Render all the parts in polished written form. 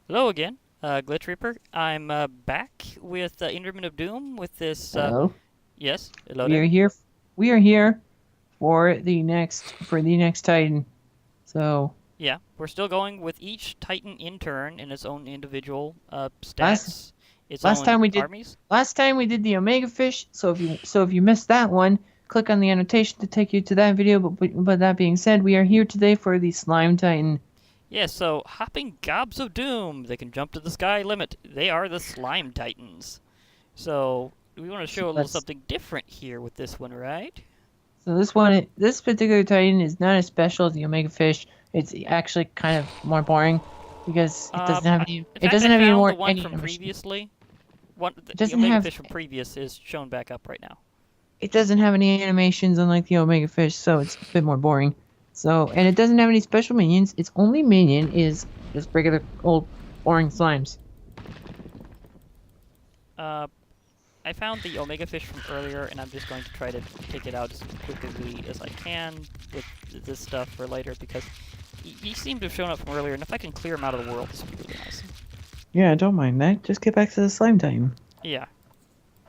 Hello again, Glitch Reaper. I'm back with Instrument of Doom with this. Hello. Yes, hello We there. are here. We are here for the next Titan. So Yeah, we're still going with each Titan in turn in its own individual last stats, its last own time we did armies. last time we did the Omega Fish. So if you missed that one, click on the annotation to take you to that video. But that being said, we are here today for the Slime Titan. Yeah, so hopping gobs of doom. They can jump to the sky limit. They are the Slime Titans. So we want to So show a little let's. something different here with this one, right? So this particular Titan is not as special as the Omega Fish. It's actually kind of more boring because it doesn't have any. In It fact, I doesn't have any found the more one any from animation. previously. One, It the doesn't Omega have Fish from previous is shown back up right now. it doesn't have any animations unlike the Omega Fish, so it's a bit more boring. And it doesn't have any special minions. Its only minion is just regular old boring slimes. Uh, I found the Omega Fish from earlier, and I'm just going to try to take it out as quickly as I can with this stuff for later, because he seemed to have shown up from earlier, and if I can clear him out of the world, this would be really nice. Yeah, don't mind that. Just get back to the slime time. Yeah,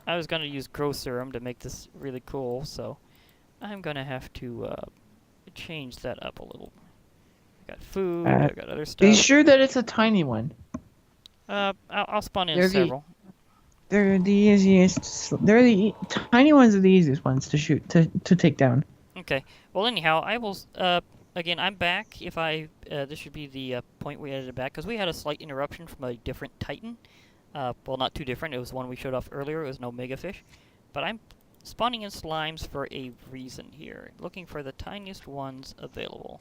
I was going to use Growth Serum to make this really cool, so I'm going to have to change that up a little. I got food, Uh, I got other be stuff. sure that it's a tiny one. I'll spawn in They're the several. they're the easiest. Tiny ones are the easiest ones to shoot to take down. Okay. Well, anyhow, I will. Again, I'm back. If I, this should be the point we edited back because we had a slight interruption from a different Titan. Well, not too different. It was one we showed off earlier. It was an Omega Fish, but I'm spawning in slimes for a reason here. Looking for the tiniest ones available.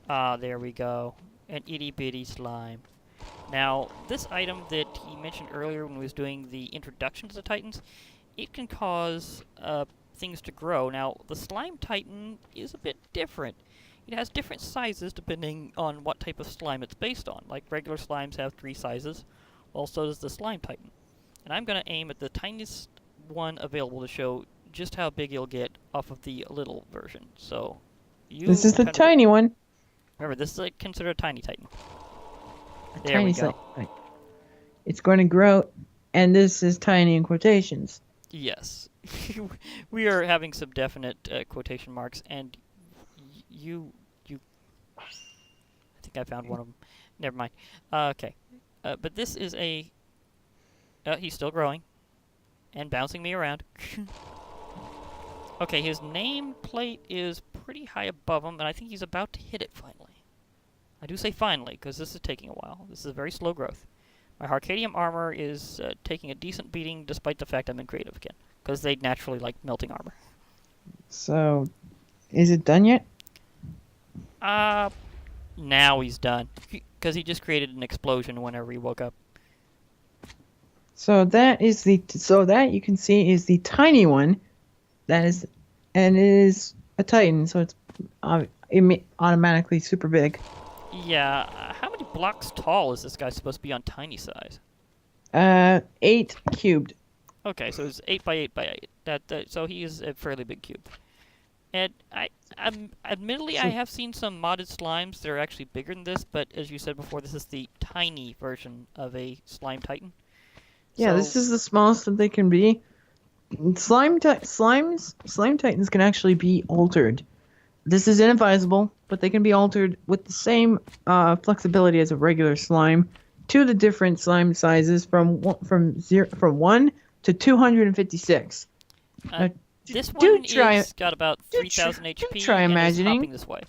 Ah, there we go. An itty bitty slime. Now, this item that he mentioned earlier when he was doing the introduction to the Titans, it can cause things to grow. Now, the Slime Titan is a bit different. It has different sizes depending on what type of slime it's based on. Like regular slimes have 3 sizes, well, so does the Slime Titan. And I'm going to aim at the tiniest one available to show just how big you'll get off of the little version. So, This you is the kind of tiny one. remember, this is considered a tiny Titan. A There we tiny slime. go. Right. It's going to grow, and this is tiny in quotations. Yes. We are having some definite quotation marks, and you, I think I found one of them. Never mind. Okay. But this is a, he's still growing, and bouncing me around. Okay, his nameplate is pretty high above him, and I think he's about to hit it finally. I do say finally, because this is taking a while. This is a very slow growth. My Harcadium armor is taking a decent beating, despite the fact I'm in creative again, because they naturally like melting armor. So, is it done yet? Uh, now he's done, because he just created an explosion whenever he woke up. So that you can see is the tiny one. That is, and it is a Titan, so it's automatically super big. Yeah, how many blocks tall is this guy supposed to be on tiny size? 8 cubed. Okay, so it's 8 by 8 by 8. So he is a fairly big cube. And admittedly, I So have seen some modded slimes that are actually bigger than this, but as you said before, this is the tiny version of a slime titan. yeah, So this is the smallest that they can be. Slime Titans can actually be altered. This is inadvisable, but they can be altered with the same flexibility as a regular slime to the different slime sizes from 1 to 256. uh, Now, this do one try is got about do try, 3,000 do HP try and is hopping imagining this way.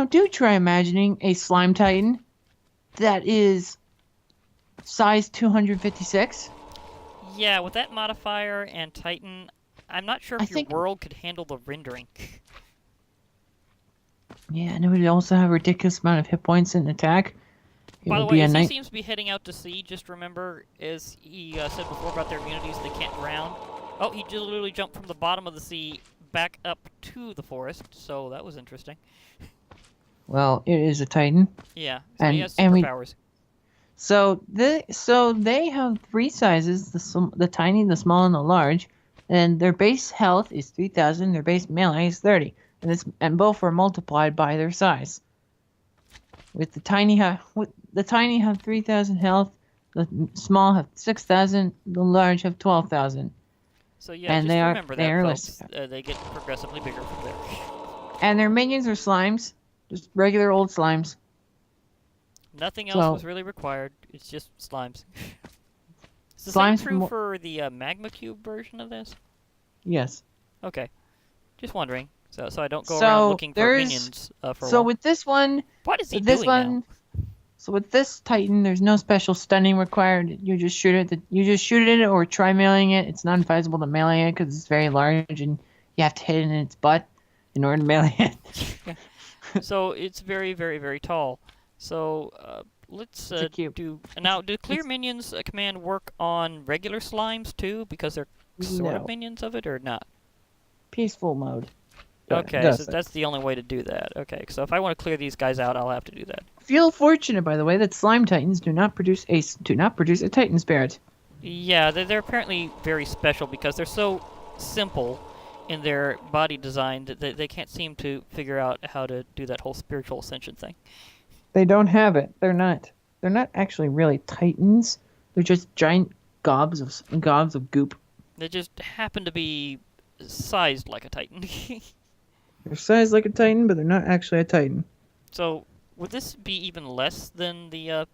do try imagining a slime titan that is size 256. Yeah, with that modifier and Titan, I'm not sure I if your think world could handle the rendering. Yeah, and it would also have a ridiculous amount of hit points and attack. It By the would be way, a as he night. seems to be heading out to sea, just remember, as he said before about their immunities, they can't drown. Oh, he just literally jumped from the bottom of the sea back up to the forest, so that was interesting. Well, it is a Titan, Yeah, so he and has and we superpowers. so they have 3 sizes: the tiny, the small, and the large. And their base health is 3,000. Their base melee is 30, and both are multiplied by their size. With the tiny, the tiny have 3,000 health, the small have 6,000, the large have 12,000. So yeah, And just they remember that, are folks. listed. They get progressively bigger from there. And their minions are slimes, just regular old slimes. Nothing else So was really required. It's just slimes. Is the same slimes true from for the magma cube version of this? yes. Okay, just wondering. So I don't go around So looking for there's minions for a so while. with this one, What is he with this doing now? one, so with this Titan, there's no special stunning required. You just shoot it. You just shoot it or try mailing it. It's not advisable to mailing it because it's very large and you have to hit it in its butt in order to mail it. So it's very, very, very tall. So let's It's a cube. do now. Do clear It's minions command work on regular slimes too? Because they're sort of no minions of it, or not? peaceful mode. Okay, so Does it. that's the only way to do that. Okay, so if I want to clear these guys out, I'll have to do that. Feel fortunate, by the way, that slime titans do not produce a Titan spirit. Yeah, they're apparently very special because they're so simple in their body design that they can't seem to figure out how to do that whole spiritual ascension thing. They don't have it. They're not. They're not actually really Titans. They're just giant gobs of goop. They just happen to be sized like a titan. They're sized like a Titan, but they're not actually a Titan. So would this be even less than the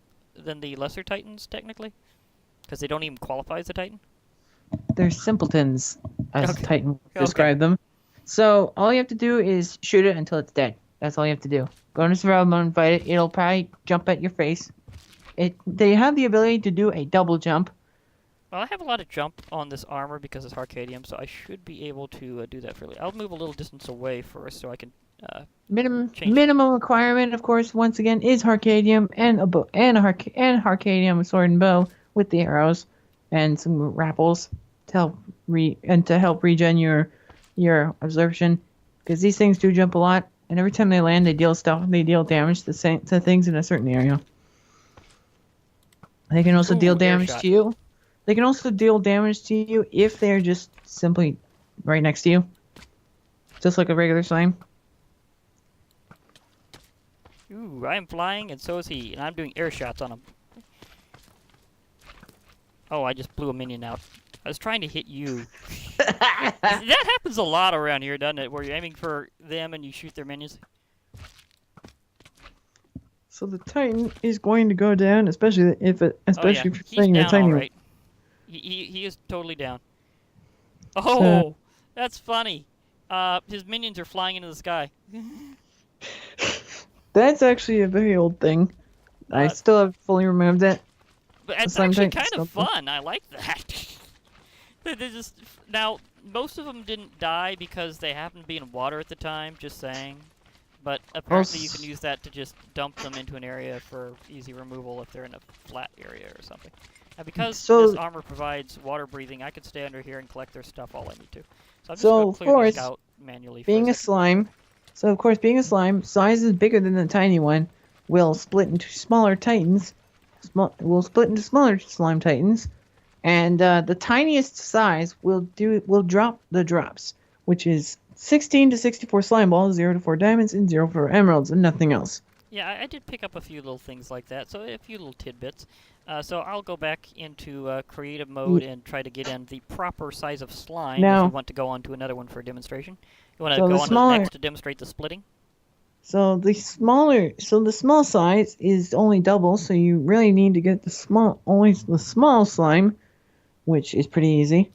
lesser titans technically? Because they don't even qualify as a titan. They're simpletons, as Okay. Titan would Okay. describe them. So all you have to do is shoot it until it's dead. That's all you have to do. Go into survival mode and fight it. It'll probably jump at your face. They have the ability to do a double jump. Well, I have a lot of jump on this armor because it's Arcadium, so I should be able to do that fairly. I'll move a little distance away first so I can. Change. Minimum requirement, of course, once again, is Arcadium and a bow and Arcadium sword and bow with the arrows and some rappels to help regen your absorption, because these things do jump a lot, and every time they land, they deal damage to things in a certain area. They can also Ooh, deal air damage shot. to you. They can also deal damage to you if they're just simply right next to you, just like a regular slime. Ooh, I am flying, and so is he, and I'm doing air shots on him. Oh, I just blew a minion out. I was trying to hit you. That happens a lot around here, doesn't it? Where you're aiming for them and you shoot their minions. So the Titan is going to go down, especially if you're He's playing the down, tiny all one. right. He is totally down. Oh, that's funny. His minions are flying into the sky. That's actually a very old thing. I still have fully removed it. But it's Slime actually Titan's kind of still fun. I like that. They just now most of them didn't die because they happened to be in water at the time. Just saying. But apparently you can use that to just dump them into an area for easy removal if they're in a flat area or something. Now because this armor provides water breathing, I can stay under here and collect their stuff all I need to. So I'm just going to clear these out manually. Being a slime, so of course being a slime, size is bigger than the tiny one, will split into smaller titans. Will split into smaller slime titans, and the tiniest size will drop the drops, which is 16 to 64 slime balls, 0 to 4 diamonds, and 0 for emeralds, and nothing else. Yeah, I did pick up a few little things like that, so a few little tidbits. So I'll go back into creative mode and try to get in the proper size of slime if you want to go on to another one for a demonstration. You want to go on to the next to demonstrate the splitting? So the small size is only double, so you really need to get the small slime, which is pretty easy.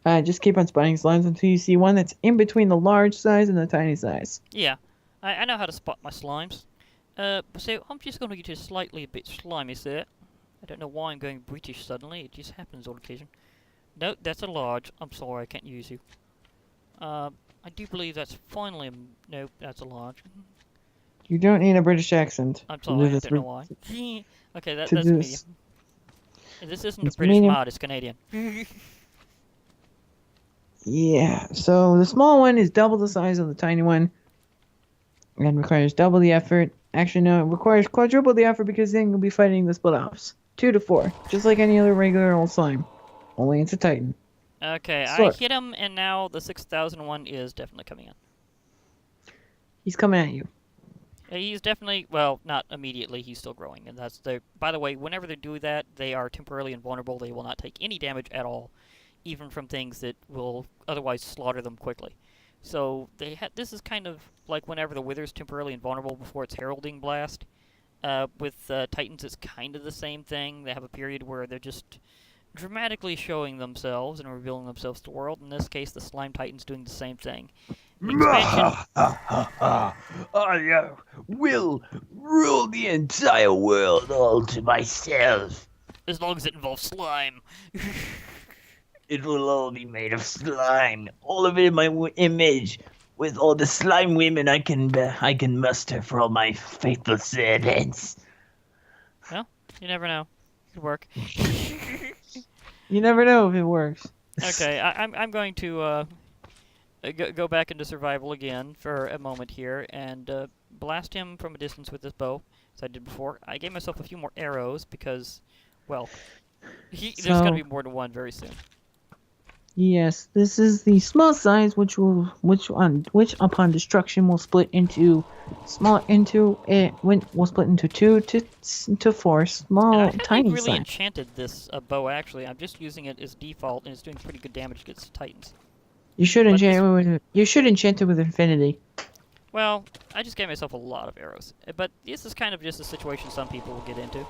Just keep on spotting slimes until you see one that's in between the large size and the tiny size. Yeah, I know how to spot my slimes. So I'm just going to get you slightly a bit slimy, sir. I don't know why I'm going British suddenly. It just happens on occasion. No, that's a large. I'm sorry, I can't use you. I do believe that's finally no, that's a large. You don't need a British accent. I'm sorry, I don't know why. Okay, that's medium. This isn't a British mod, it's Canadian. Yeah, so the small one is double the size of the tiny one and requires double the effort. Actually, no, it requires quadruple the effort because then you'll be fighting the split-offs. 2 to 4, just like any other regular old slime. Only it's a Titan. Okay, I hit him, and now the 6,001 is definitely coming in. He's coming at you. He's definitely, well, not immediately. He's still growing, and that's the. By the way, whenever they do that, they are temporarily invulnerable. They will not take any damage at all, even from things that will otherwise slaughter them quickly. So this is kind of like whenever the Wither's temporarily invulnerable before its heralding blast. With Titans, it's kind of the same thing. They have a period where they're just dramatically showing themselves and revealing themselves to the world. In this case, the Slime Titan's doing the same thing. The expansion. I will rule the entire world all to myself. As long as it involves slime. It will all be made of slime, all of it in my image, with all the slime women I can muster for all my faithful servants. Well, you never know. Could work. You never know if it works. Okay, I'm going to go back into survival again for a moment here and blast him from a distance with this bow, as I did before. I gave myself a few more arrows because, well, there's going to be more than one very soon. Yes, this is the small size, which upon destruction will split into two to four small, I tiny really size. enchanted this bow. Actually, I'm just using it as default, and it's doing pretty good damage against Titans. You should enchant it with infinity. Well, I just gave myself a lot of arrows, but this is kind of just a situation some people will get into.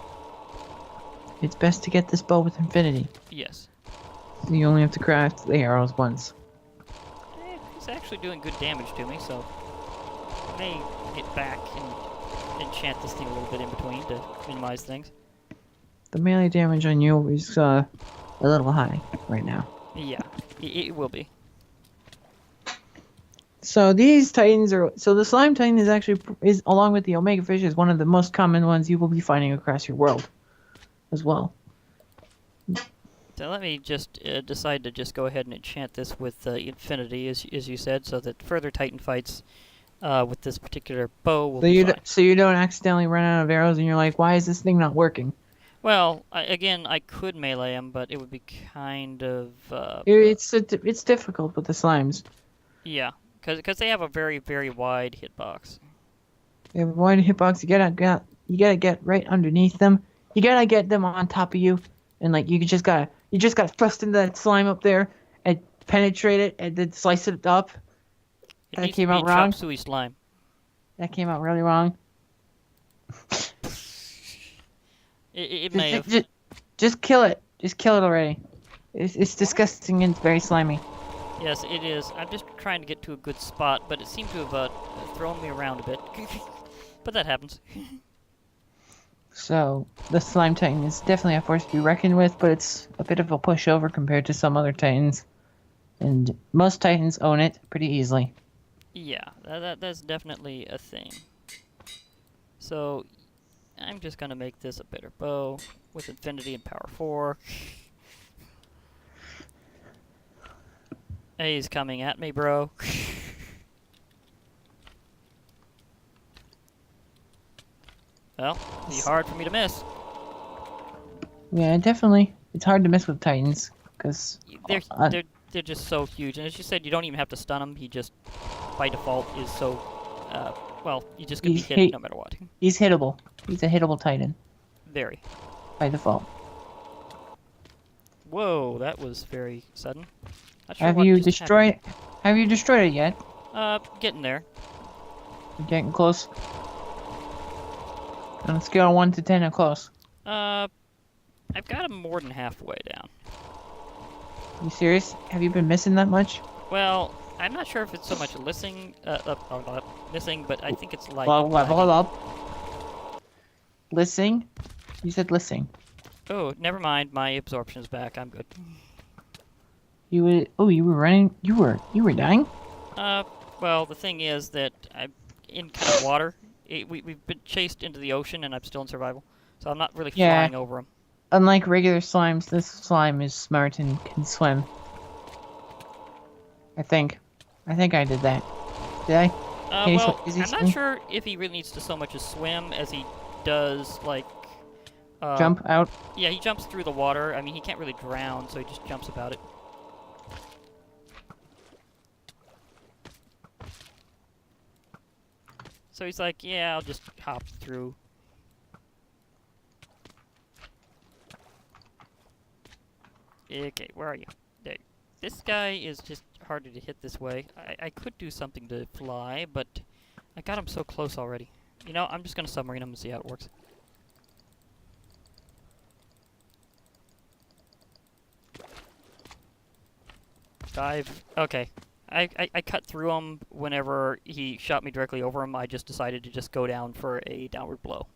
It's best to get this bow with infinity. Yes. So you only have to craft the arrows once. He's actually doing good damage to me, so I may get back and enchant this thing a little bit in between to minimize things. The melee damage on you is a little high right now. Yeah, it will be. So these titans the slime titan is along with the omega fish is one of the most common ones you will be finding across your world, as well. So let me just decide to just go ahead and enchant this with infinity, as you said, so that further Titan fights with this particular bow will be fine. So you don't accidentally run out of arrows and you're like, why is this thing not working? Well, I could melee him, but it would be kind of... It's difficult with the slimes. Yeah, because they have a very, very wide hitbox. They have a wide hitbox. You gotta get right underneath them. You gotta get them on top of you, and like you just gotta thrust into that slime up there and penetrate it, and then slice it up. That came out wrong. Chop suey slime. That came out really wrong. It may have. Just kill it. Just kill it already. It's disgusting and it's very slimy. Yes, it is. I'm just trying to get to a good spot, but it seemed to have thrown me around a bit. But that happens. So, the slime titan is definitely a force to be reckoned with, but it's a bit of a pushover compared to some other titans. And most titans own it pretty easily. Yeah, that's definitely a thing. So, I'm just gonna make this a better bow with infinity and power 4. He's coming at me, bro. Well, it'll be hard for me to miss. Yeah, definitely. It's hard to miss with titans, because... They're just so huge. And as you said, you don't even have to stun him. He just, by default, is so... well, you just can be hit no matter what. He's hittable. He's a hittable titan. Very. By default. Whoa, that was very sudden. Have you destroyed it yet? Getting there. You're getting close. On a scale of 1 to 10, how close? I've got him more than halfway down. You serious? Have you been missing that much? Well, I'm not sure if it's so much missing, but I think it's like... Hold up. Listening? You said listening. Oh, never mind. My absorption's back. I'm good. You were running? You were dying? Well, the thing is that I'm in kind of water. We've been chased into the ocean, and I'm still in survival. So I'm not really flying over them. Unlike regular slimes, this slime is smart and can swim. I think I did that. Did I? Well, I'm not sure if he really needs to so much as swim as he does, like... jump out? Yeah, he jumps through the water. I mean, he can't really drown, so he just jumps about it. So he's like, yeah, I'll just hop through. Okay, where are you? There. This guy is just harder to hit this way. I could do something to fly, but I got him so close already. You know, I'm just gonna submarine him and see how it works. Dive. Okay. I cut through him whenever he shot me directly over him. I just decided to just go down for a downward blow.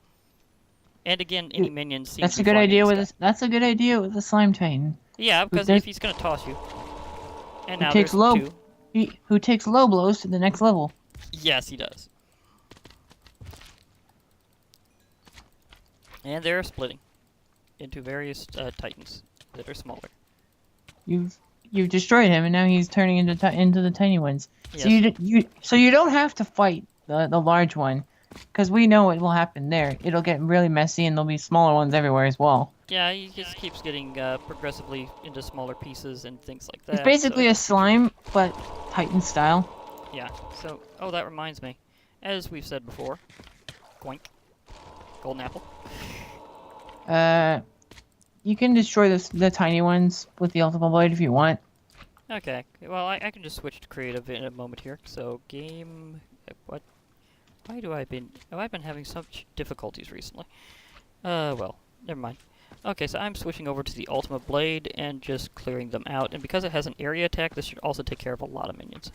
And again, any minions seem That's to a be good fine in idea this with guy. this. That's a good idea with the slime titan. Yeah, because There's- if he's gonna toss you. And Who now takes there's low? two. Who takes low blows to the next level? Yes, he does. And they're splitting into various titans that are smaller. You've destroyed him, and now he's turning into the tiny ones. So Yes. you don't have to fight the large one, because we know what will happen there. It'll get really messy, and there'll be smaller ones everywhere as well. Yeah, he just keeps getting progressively into smaller pieces and things like that. It's basically so a slime, but Titan style. yeah. So, oh, that reminds me. As we've said before, Goink. Golden apple. You can destroy the tiny ones with the ultimate blade if you want. Okay. Well, I can just switch to creative in a moment here. So, game... What? Why do I've been having such difficulties recently? Well, never mind. Okay, so I'm switching over to the ultimate blade and just clearing them out. And because it has an area attack, this should also take care of a lot of minions.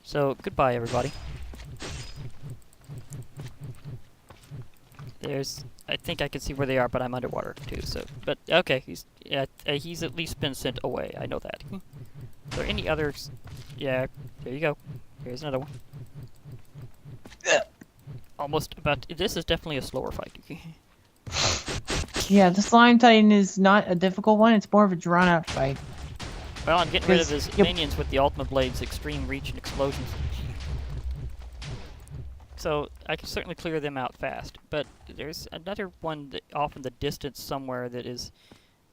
So, goodbye, everybody. I think I can see where they are, but I'm underwater too. So, but okay, he's at least been sent away. I know that. Are there any others? Yeah, there you go. Here's another one. Almost about. This is definitely a slower fight. Yeah, the slime titan is not a difficult one. It's more of a drawn-out fight. Well, I'm getting rid of 'Cause his yep. minions with the ultimate blades, extreme reach and explosions. So I can certainly clear them out fast. But there's another one that off in the distance somewhere that is,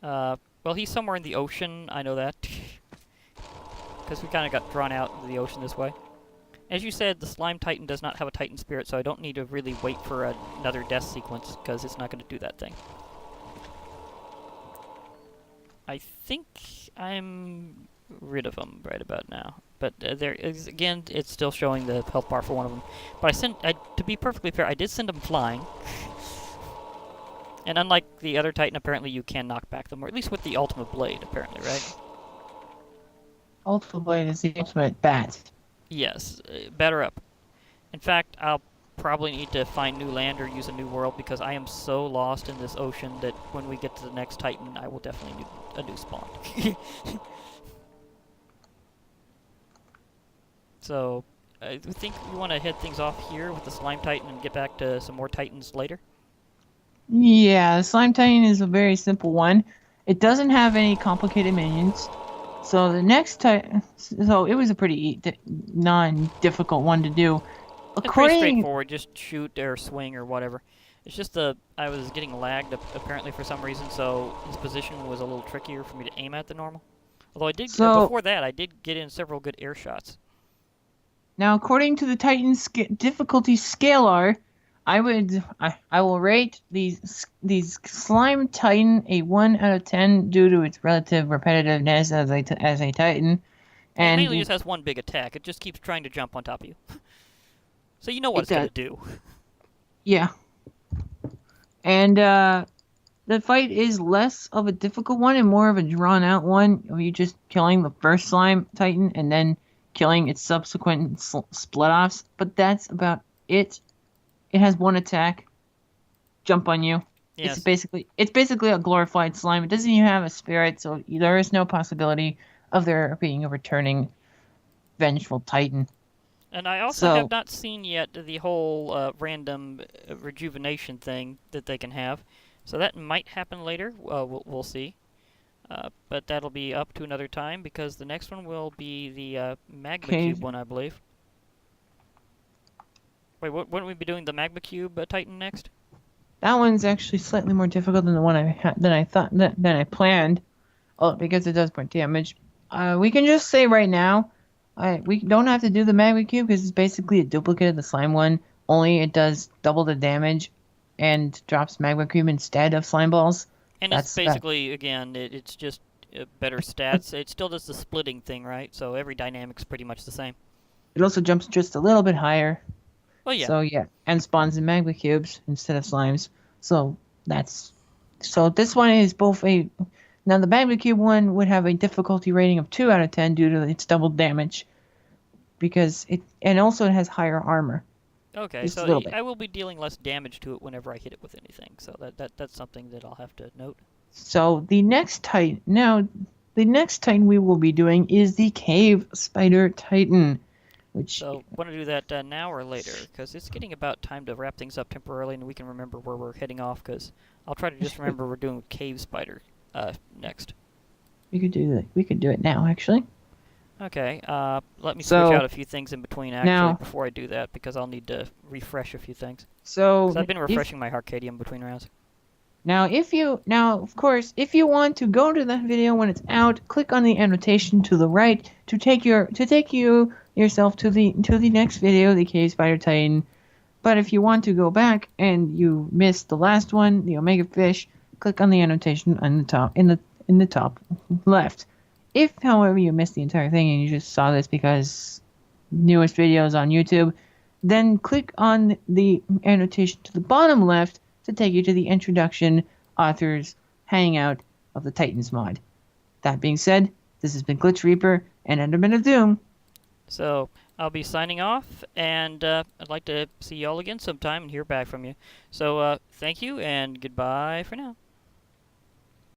well, he's somewhere in the ocean. I know that because we kind of got drawn out into the ocean this way. As you said, the slime titan does not have a titan spirit, so I don't need to really wait for another death sequence because it's not going to do that thing. I think I'm rid of them right about now. But there is, again, it's still showing the health bar for one of them. But to be perfectly fair, I did send them flying. And unlike the other Titan, apparently you can knock back them, or at least with the ultimate blade, apparently, right? Ultimate blade is the ultimate bat. Yes, batter up. In fact, I'll probably need to find new land or use a new world because I am so lost in this ocean that when we get to the next Titan, I will definitely need a new spawn. So, I think we want to head things off here with the Slime Titan and get back to some more Titans later. Yeah, the slime titan is a very simple one. It doesn't have any complicated minions. So the next titan, so it was a pretty non-difficult one to do. It's pretty straightforward, just shoot or swing or whatever. It's just I was getting lagged apparently for some reason, so his position was a little trickier for me to aim at than normal. Although I did, before that, I did get in several good air shots. Now, according to the Titan difficulty scalar, I will rate these slime Titan a 1 out of 10 due to its relative repetitiveness as a Titan, And it mainly just has one big attack. It just keeps trying to jump on top of you, so you know what it's gonna do. Yeah, and the fight is less of a difficult one and more of a drawn-out one. Of you just killing the first slime Titan and then killing its subsequent split-offs, but that's about it. It has one attack, jump on you. Yes. It's basically a glorified slime. It doesn't even have a spirit, so there is no possibility of there being a returning vengeful Titan. And I also have not seen yet the whole random rejuvenation thing that they can have, so that might happen later. We'll see. But that'll be up to another time because the next one will be the magma cube one, I believe. Wait, wouldn't we be doing the magma cube Titan next? That one's actually slightly more difficult than the one I planned. Oh, because it does point damage. We can just say right now, We don't have to do the magma cube because it's basically a duplicate of the slime one. Only it does double the damage, and drops magma cube instead of slime balls. And it's That's about. basically, again, it's just better stats. It still does the splitting thing, right? So every dynamic's pretty much the same. It also jumps just a little bit higher. Well, yeah. So yeah, and spawns in magma cubes instead of slimes. So that's so this one is both a now the magma cube one would have a difficulty rating of 2 out of 10 due to its double damage because it and also it has higher armor. Okay, Just a so little bit. I will be dealing less damage to it whenever I hit it with anything. So that's something that I'll have to note. So the next Titan we will be doing is the Cave Spider Titan, which So, want to do that now or later? Because it's getting about time to wrap things up temporarily, and we can remember where we're heading off. Because I'll try to just remember we're doing cave spider next. we could do that. We could do it now actually. Okay. Let me switch So out a few things in between actually now before I do that because I'll need to refresh a few things. so Because I've been if refreshing my Arcadium between rounds. Now, of course, if you want to go to that video when it's out, click on the annotation to the right to take you yourself to the next video, the Cave Spider Titan. But if you want to go back and you missed the last one, the Omega Fish, click on the annotation on the top in the top left. If, however, you missed the entire thing and you just saw this because newest videos on YouTube, then click on the annotation to the bottom left to take you to the introduction authors hangout of the Titans mod. That being said, this has been Glitch Reaper and Enderman of Doom. So I'll be signing off, and I'd like to see y'all again sometime and hear back from you. So thank you, and goodbye for now.